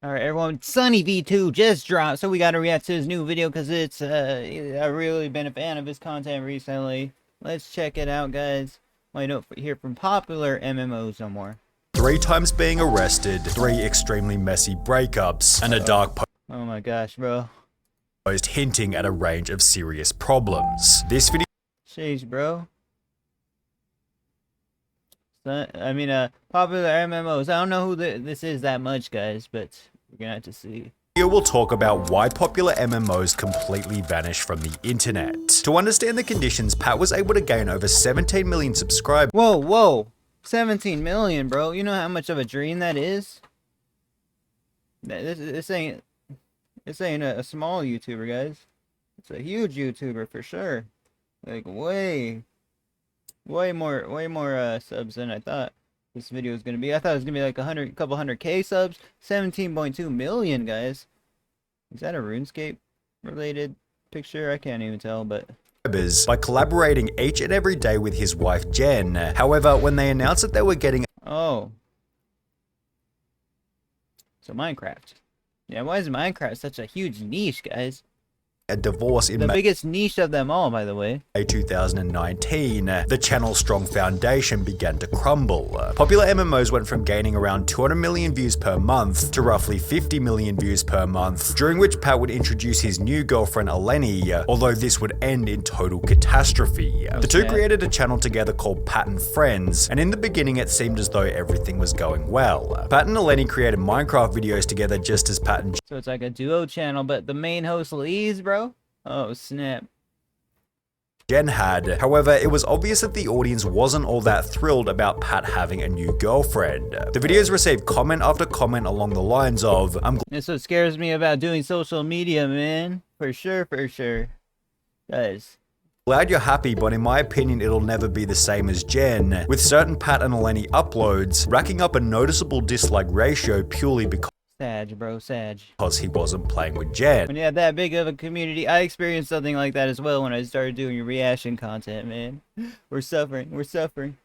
Alright, everyone, Sunny V2 just dropped, so we gotta react to his new video because it's, I've really been a fan of his content recently. Let's check it out, guys. Might not hear from popular MMOs no more. 3 times being arrested, 3 extremely messy breakups, and a dark Oh my gosh, bro. post hinting at a range of serious problems. This video Jeez, bro. Popular MMOs. I don't know who this is that much, guys, but we're gonna have to see. will talk about why popular MMOs completely vanished from the internet. To understand the conditions, Pat was able to gain over 17 million subscribers. Whoa. 17 million, bro. You know how much of a dream that is? This ain't a small YouTuber, guys. It's a huge YouTuber for sure. Like way more subs than I thought this video was gonna be. I thought it was gonna be like a couple hundred K subs. 17.2 million, guys. Is that a RuneScape related picture? I can't even tell, but By collaborating each and every day with his wife Jen. However, when they announced that they were getting oh. So Minecraft. Yeah, why is Minecraft such a huge niche, guys? a divorce in The biggest niche of them all, by the way. May 2019, the channel's strong foundation began to crumble. Popular MMOs went from gaining around 200 million views per month to roughly 50 million views per month, during which Pat would introduce his new girlfriend Eleni, although this would end in total catastrophe. The two created a channel together called Pat and Friends, and in the beginning it seemed as though everything was going well. Pat and Eleni created Minecraft videos together just as Pat and So it's like a duo channel, but the main host leaves, bro? Oh, snap. Jen had. However, it was obvious that the audience wasn't all that thrilled about Pat having a new girlfriend. The videos received comment after comment along the lines of, That's what scares me about doing social media, man. For sure. Guys. glad you're happy, but in my opinion it'll never be the same as Jen, with certain Pat and Eleni uploads racking up a noticeable dislike ratio purely because Sag, bro, Sag. he wasn't playing with Jen. When you have that big of a community, I experienced something like that as well when I started doing reaction content, man. We're suffering.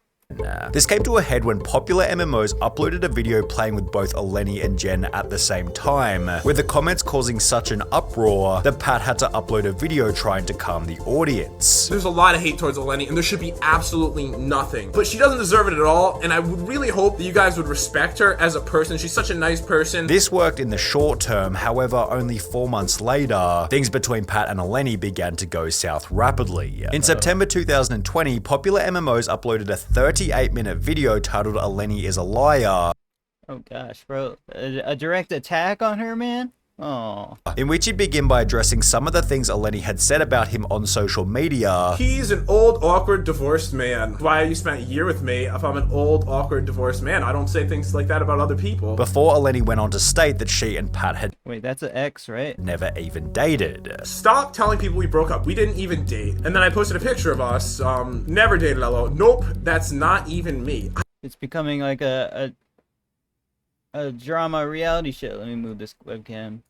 This came to a head when popular MMOs uploaded a video playing with both Eleni and Jen at the same time, with the comments causing such an uproar that Pat had to upload a video trying to calm the audience. There's a lot of hate towards Eleni, and there should be absolutely nothing. But she doesn't deserve it at all, and I would really hope that you guys would respect her as a person. She's such a nice person. This worked in the short term, however, only 4 months later, things between Pat and Eleni began to go south rapidly. In September 2020, popular MMOs uploaded a 38-minute video titled Eleni is a Liar. Oh gosh, bro. A direct attack on her, man? Oh. In which he began by addressing some of the things Eleni had said about him on social media. He's an old, awkward, divorced man. Why you spent a year with me if I'm an old, awkward, divorced man? I don't say things like that about other people. Before Eleni went on to state that she and Pat had Wait, that's an X, right? never even dated. Stop telling people we broke up. We didn't even date. And then I posted a picture of us. Never dated, LO. Nope, that's not even me. It's becoming like a drama reality show. Let me move this webcam.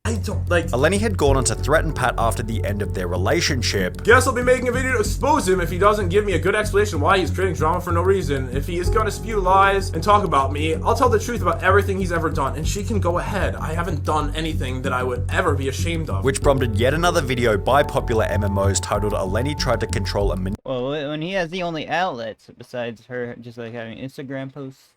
I don't like. Eleni had gone on to threaten Pat after the end of their relationship. Guess I'll be making a video to expose him if he doesn't give me a good explanation why he's creating drama for no reason. If he is gonna spew lies and talk about me, I'll tell the truth about everything he's ever done, and she can go ahead. I haven't done anything that I would ever be ashamed of. Which prompted yet another video by popular MMOs titled Eleni tried to control a Well, when he has the only outlets besides her just like having Instagram posts,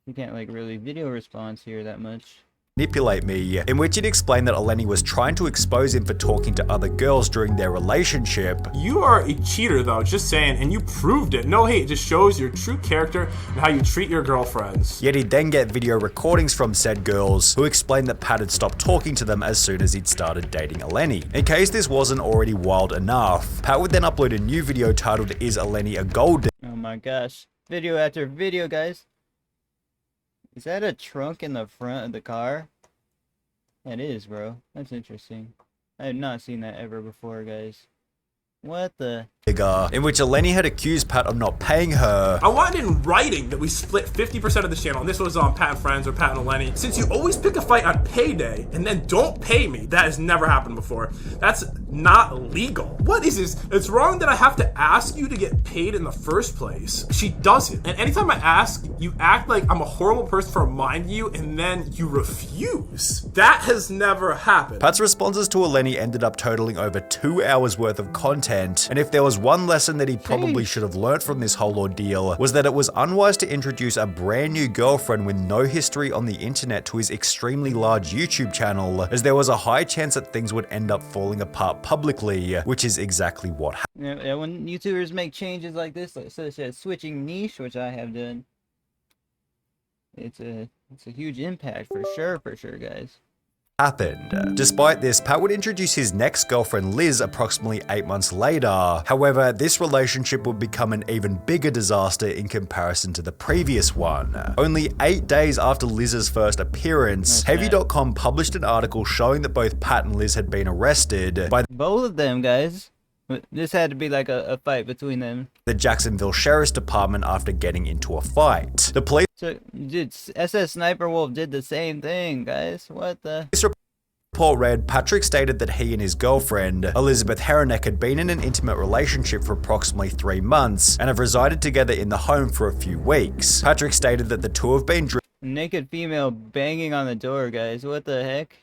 you can't like really video response here that much. manipulate me, in which it explained that Eleni was trying to expose him for talking to other girls during their relationship. You are a cheater though, just saying, and you proved it. No hate, it just shows your true character and how you treat your girlfriends. Yet he'd then get video recordings from said girls, who explained that Pat had stopped talking to them as soon as he'd started dating Eleni. In case this wasn't already wild enough, Pat would then upload a new video titled Is Eleni a Gold Oh my gosh. Video after video, guys. Is that a trunk in the front of the car? That is, bro. That's interesting. I have not seen that ever before, guys. What the... in which Eleni had accused Pat of not paying her. I wanted in writing that we split 50% of the channel, and this was on Pat and Friends or Pat and Eleni. Since you always pick a fight on payday and then don't pay me, that has never happened before. That's not legal. What is this? It's wrong that I have to ask you to get paid in the first place. She doesn't. And anytime I ask, you act like I'm a horrible person for reminding you, and then you refuse. That has never happened. Pat's responses to Eleni ended up totaling over 2 hours worth of content, and if there was one lesson that he probably should have learnt from this whole ordeal, was that it was unwise to introduce a brand new girlfriend with no history on the internet to his extremely large YouTube channel, as there was a high chance that things would end up falling apart publicly, which is exactly what happened. Yeah, when YouTubers make changes like this, such as switching niche, which I have done, it's a huge impact for sure, guys. Happened. Despite this, Pat would introduce his next girlfriend Liz approximately 8 months later. However, this relationship would become an even bigger disaster in comparison to the previous one. Only 8 days after Liz's first appearance, Heavy.com published an article showing that both Pat and Liz had been arrested by both of them, guys. This had to be like a fight between them. The Jacksonville Sheriff's Department after getting into a fight. The police Dude, SS Sniper Wolf did the same thing, guys. What the? This report read, Patrick stated that he and his girlfriend, Elizabeth Heranek, had been in an intimate relationship for approximately 3 months and have resided together in the home for a few weeks. Patrick stated that the two have been Naked female banging on the door, guys. What the heck?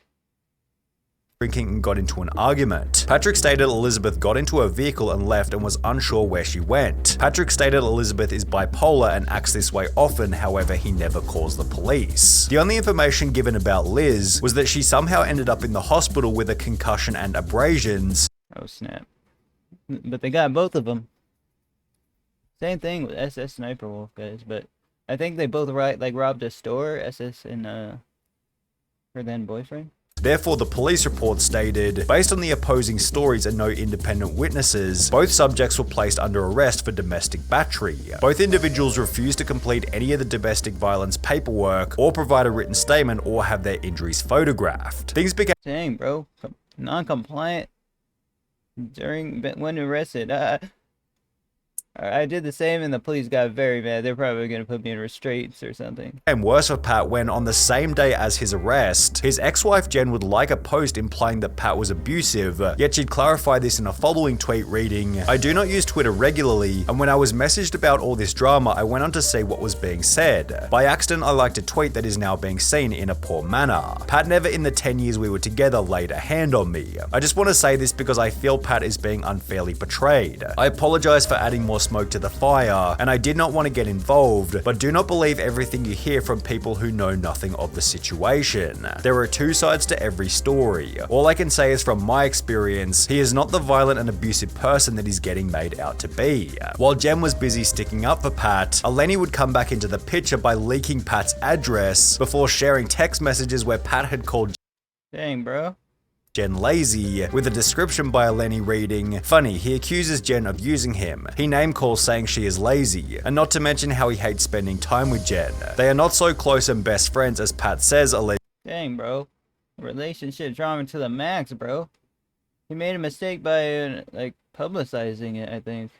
drinking and got into an argument. Patrick stated Elizabeth got into a vehicle and left and was unsure where she went. Patrick stated Elizabeth is bipolar and acts this way often, however he never calls the police. The only information given about Liz was that she somehow ended up in the hospital with a concussion and abrasions. Oh snap. But they got both of them. Same thing with SS Sniper Wolf, guys, but I think they both robbed a store, SS and her then boyfriend. Therefore, the police report stated, based on the opposing stories and no independent witnesses, both subjects were placed under arrest for domestic battery. Both individuals refused to complete any of the domestic violence paperwork or provide a written statement or have their injuries photographed. Things became— Dang, bro. Non-compliant when arrested. I did the same and the police got very mad. They're probably going to put me in restraints or something. And worse for Pat when, on the same day as his arrest, his ex-wife Jen would like a post implying that Pat was abusive, yet she'd clarify this in a following tweet reading, I do not use Twitter regularly, and when I was messaged about all this drama, I went on to see what was being said. By accident, I liked a tweet that is now being seen in a poor manner. Pat never in the 10 years we were together laid a hand on me. I just want to say this because I feel Pat is being unfairly portrayed. I apologize for adding more smoke to the fire, and I did not want to get involved, but do not believe everything you hear from people who know nothing of the situation. There are two sides to every story. All I can say is from my experience, he is not the violent and abusive person that he's getting made out to be. While Jen was busy sticking up for Pat, Eleni would come back into the picture by leaking Pat's address before sharing text messages where Pat had called Dang, bro. Jen lazy, with a description by Eleni reading, funny, he accuses Jen of using him. He name calls saying she is lazy, and not to mention how he hates spending time with Jen. They are not so close and best friends as Pat says, Dang, bro. Relationship drama to the max, bro. He made a mistake by, publicizing it, I think.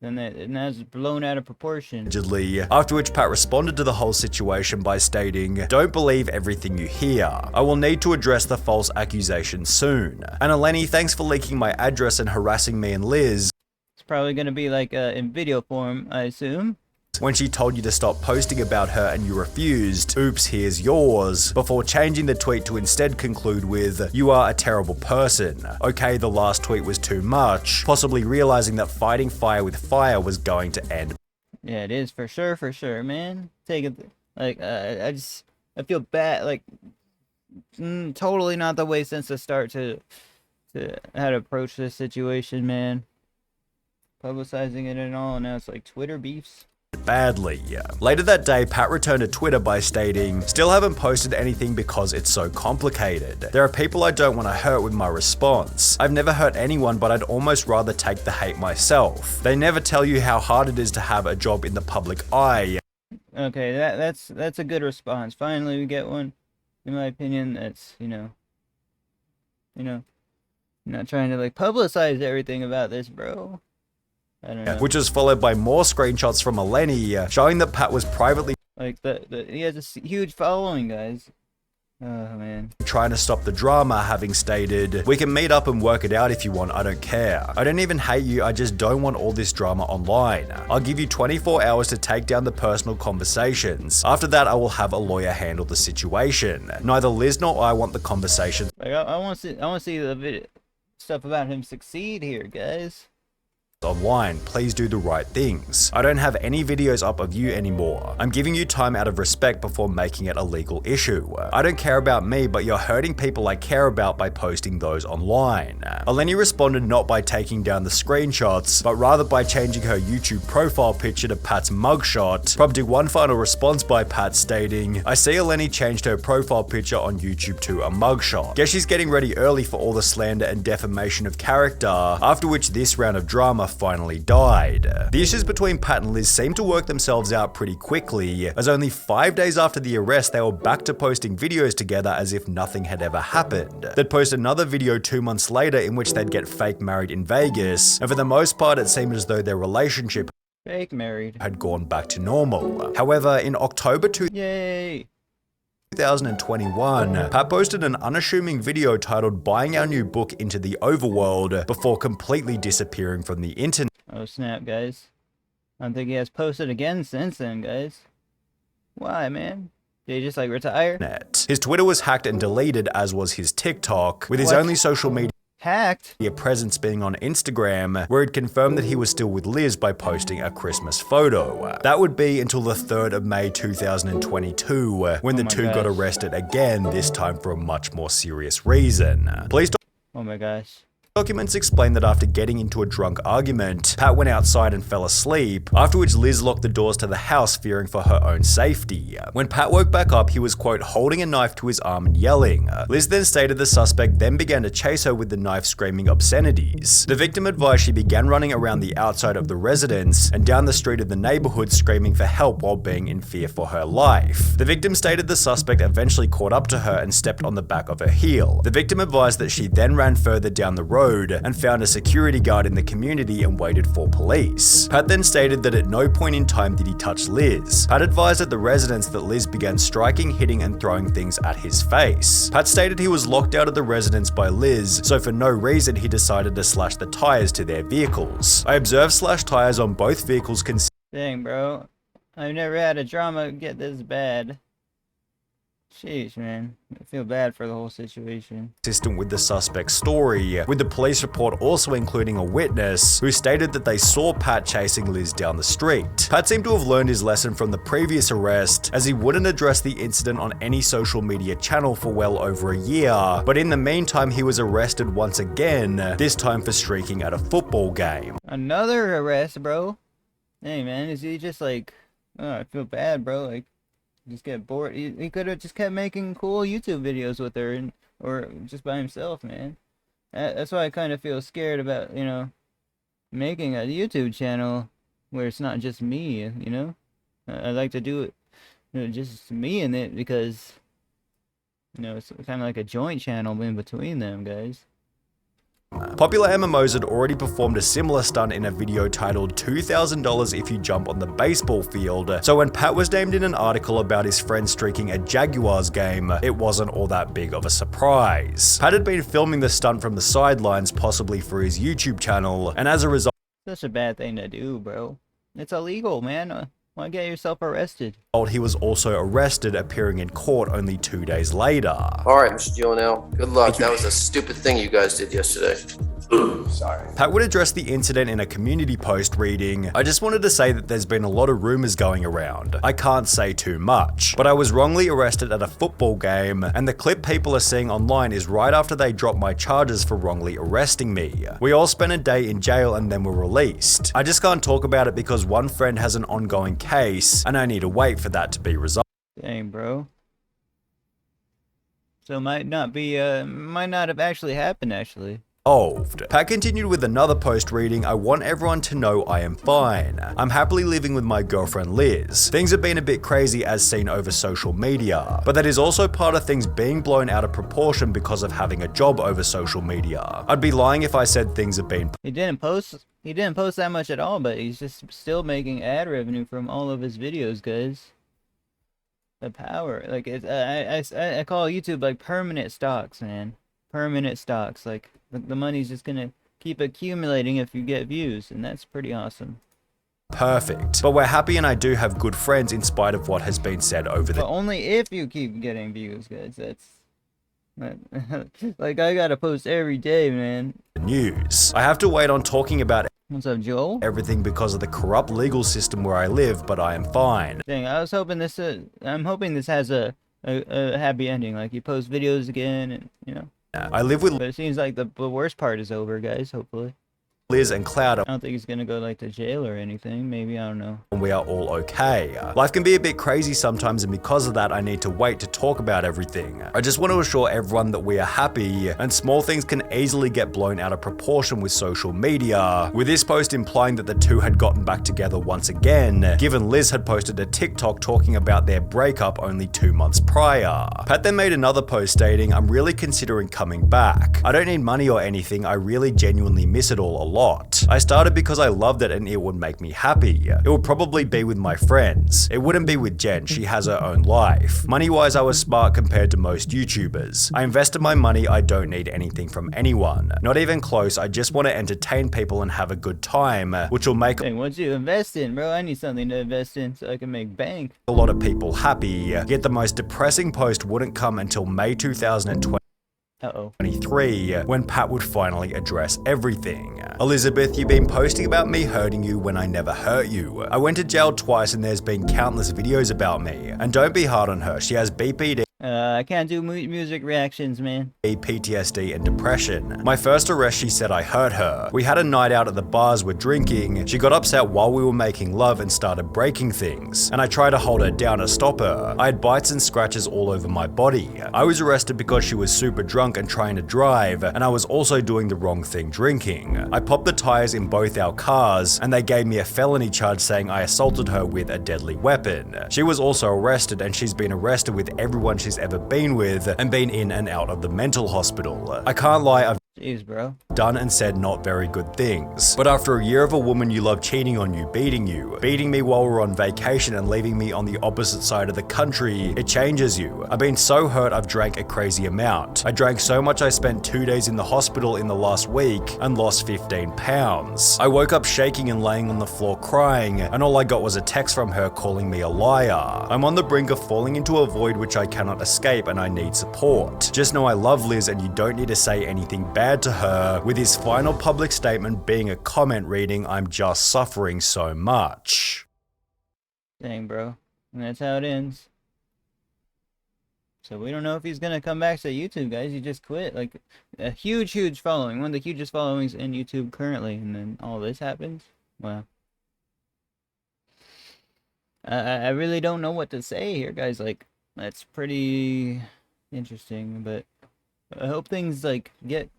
And that's blown out of proportion. Allegedly, after which Pat responded to the whole situation by stating, don't believe everything you hear. I will need to address the false accusation soon. And Eleni, thanks for leaking my address and harassing me and Liz. It's probably gonna be in video form, I assume. When she told you to stop posting about her and you refused, oops, here's yours, before changing the tweet to instead conclude with, you are a terrible person. Okay, the last tweet was too much, possibly realizing that fighting fire with fire was going to end. Yeah, it is for sure, man. Take it, I feel bad, totally not the way since the start to how to approach this situation, man. Publicizing it and all, and now it's like Twitter beefs. Badly. Later that day, Pat returned to Twitter by stating, still haven't posted anything because it's so complicated. There are people I don't want to hurt with my response. I've never hurt anyone, but I'd almost rather take the hate myself. They never tell you how hard it is to have a job in the public eye. Okay, that's a good response. Finally we get one. In my opinion, that's, not trying to publicize everything about this, bro. I don't know. which was followed by more screenshots from Eleni showing that Pat was privately Like, he has a huge following, guys. Oh, man. trying to stop the drama, having stated, "We can meet up and work it out if you want, I don't care. I don't even hate you, I just don't want all this drama online. I'll give you 24 hours to take down the personal conversations. After that, I will have a lawyer handle the situation. Neither Liz nor I want the conversation Like, I want to see the video stuff about him succeed here, guys. online. Please do the right things. I don't have any videos up of you anymore. I'm giving you time out of respect before making it a legal issue. I don't care about me, but you're hurting people I care about by posting those online." Eleni responded not by taking down the screenshots, but rather by changing her YouTube profile picture to Pat's mugshot, prompting one final response by Pat stating, "I see Eleni changed her profile picture on YouTube to a mugshot. Guess she's getting ready early for all the slander and defamation of character," after which this round of drama finally died. The issues between Pat and Liz seemed to work themselves out pretty quickly, as only 5 days after the arrest they were back to posting videos together as if nothing had ever happened. They'd post another video 2 months later in which they'd get fake married in Vegas, and for the most part it seemed as though their relationship Fake married. had gone back to normal. However, in October Yay! 2021, Pat posted an unassuming video titled "Buying Our New Book into the Overworld" before completely disappearing from the internet. Oh, snap, guys. I don't think he has posted again since then, guys. Why, man? Did he just, like, retire? His Twitter was hacked and deleted, as was his TikTok, with his What? only social media Hacked? presence being on Instagram, where he'd confirmed that he was still with Liz by posting a Christmas photo. That would be until the 3rd of May 2022, when the two got gosh. arrested again, this time for a much more serious reason. Police Oh my gosh. documents explain that after getting into a drunk argument, Pat went outside and fell asleep, after which Liz locked the doors to the house fearing for her own safety. When Pat woke back up, he was, quote, holding a knife to his arm and yelling. Liz then stated the suspect then began to chase her with the knife, screaming obscenities. The victim advised she began running around the outside of the residence and down the street of the neighborhood screaming for help while being in fear for her life. The victim stated the suspect eventually caught up to her and stepped on the back of her heel. The victim advised that she then ran further down the road and found a security guard in the community and waited for police. Pat then stated that at no point in time did he touch Liz. Pat advised at the residence that Liz began striking, hitting, and throwing things at his face. Pat stated he was locked out of the residence by Liz, so for no reason he decided to slash the tires to their vehicles. I observed slashed tires on both vehicles Dang, bro. I've never had a drama get this bad. Sheesh, man. I feel bad for the whole situation. consistent with the suspect's story, with the police report also including a witness who stated that they saw Pat chasing Liz down the street. Pat seemed to have learned his lesson from the previous arrest, as he wouldn't address the incident on any social media channel for well over a year, but in the meantime he was arrested once again, this time for streaking at a football game. Another arrest, bro. Hey, man, is he just like... Oh, I feel bad, bro. Like, just get bored. He could have just kept making cool YouTube videos with her, or just by himself, man. That's why I kind of feel scared about, you know, making a YouTube channel where it's not just me, you know? I like to do it, you know, just me in it, because, you know, it's kind of like a joint channel in between them, guys. Popular MMOs had already performed a similar stunt in a video titled $2,000 if you jump on the baseball field, so when Pat was named in an article about his friend streaking a Jaguars game, it wasn't all that big of a surprise. Pat had been filming the stunt from the sidelines, possibly for his YouTube channel, and as a result, Such a bad thing to do, bro. It's illegal, man. Why get yourself arrested? he was also arrested, appearing in court only 2 days later. Alright, Mr. Gionel. Good luck. That was a stupid thing you guys did yesterday. Sorry. Pat would address the incident in a community post reading, "I just wanted to say that there's been a lot of rumors going around. I can't say too much, but I was wrongly arrested at a football game, and the clip people are seeing online is right after they dropped my charges for wrongly arresting me. We all spent a day in jail and then were released. I just can't talk about it because one friend has an ongoing case, and I need to wait for that to be resolved." Dang, bro. So might not have actually happened, actually. Pat continued with another post reading, "I want everyone to know I am fine. I'm happily living with my girlfriend Liz. Things have been a bit crazy as seen over social media, but that is also part of things being blown out of proportion because of having a job over social media. I'd be lying if I said things have been He didn't post He didn't post that much at all, but he's just still making ad revenue from all of his videos, guys. The power, like it's I call YouTube like permanent stocks, man. Permanent stocks. Like the money's just gonna keep accumulating if you get views, and that's pretty awesome. Perfect. But we're happy and I do have good friends in spite of what has been said over But the only if you keep getting views, guys. That's like I gotta post every day, man. news. I have to wait on talking about What's up, Joel? everything because of the corrupt legal system where I live, but I am fine. Dang, I was hoping this. I'm hoping this has a happy ending. Like you post videos again, and you know. I live with But it seems like the worst part is over, guys. Hopefully. Liz and Cloud I don't think he's gonna go like to jail or anything. Maybe, I don't know. and we are all okay. Life can be a bit crazy sometimes, and because of that I need to wait to talk about everything. I just want to assure everyone that we are happy, and small things can easily get blown out of proportion with social media, with this post implying that the two had gotten back together once again, given Liz had posted a TikTok talking about their breakup only 2 months prior. Pat then made another post stating, "I'm really considering coming back. I don't need money or anything, I really genuinely miss it all a lot. I started because I loved it and it would make me happy. It would probably be with my friends. It wouldn't be with Jen, she has her own life. Money-wise, I was smart compared to most YouTubers. I invested my money, I don't need anything from anyone. Not even close, I just want to entertain people and have a good time, which will make Dang, what you invest in, bro? I need something to invest in so I can make bank. a lot of people happy. Yet the most depressing post wouldn't come until May 2020. Uh-oh. 23, when Pat would finally address everything. Elizabeth, you've been posting about me hurting you when I never hurt you. I went to jail twice and there's been countless videos about me. And don't be hard on her, she has BPD. I can't do music reactions, man. PTSD and depression. My first arrest, she said I hurt her. We had a night out at the bars, we're drinking. She got upset while we were making love and started breaking things. And I tried to hold her down to stop her. I had bites and scratches all over my body. I was arrested because she was super drunk and trying to drive, and I was also doing the wrong thing drinking. I popped the tires in both our cars, and they gave me a felony charge saying I assaulted her with a deadly weapon. She was also arrested, and she's been arrested with everyone she's ever been with and been in and out of the mental hospital. I can't lie, I've Jeez, bro. done and said not very good things. But after a year of a woman you love cheating on you, beating me while we're on vacation and leaving me on the opposite side of the country, it changes you. I've been so hurt I've drank a crazy amount. I drank so much I spent 2 days in the hospital in the last week and lost 15 pounds. I woke up shaking and laying on the floor crying, and all I got was a text from her calling me a liar. I'm on the brink of falling into a void which I cannot escape and I need support. Just know I love Liz and you don't need to say anything bad to her, with his final public statement being a comment reading, "I'm just suffering so much." Dang, bro. And that's how it ends. So we don't know if he's gonna come back to YouTube, guys. He just quit. Like, a huge following. One of the hugest followings in YouTube currently. And then all this happens? Wow. I really don't know what to say here, guys. Like, that's pretty interesting. But I hope things, like, get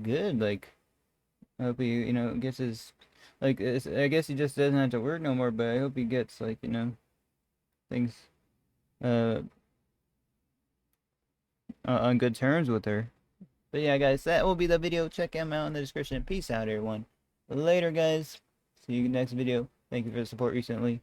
good. Like, I hope he, you know, gets his... Like, I guess he just doesn't have to work no more, but I hope he gets, like, you know, things... on good terms with her. But yeah, guys, that will be the video. Check him out in the description. Peace out, everyone. Later, guys. See you next video. Thank you for the support recently.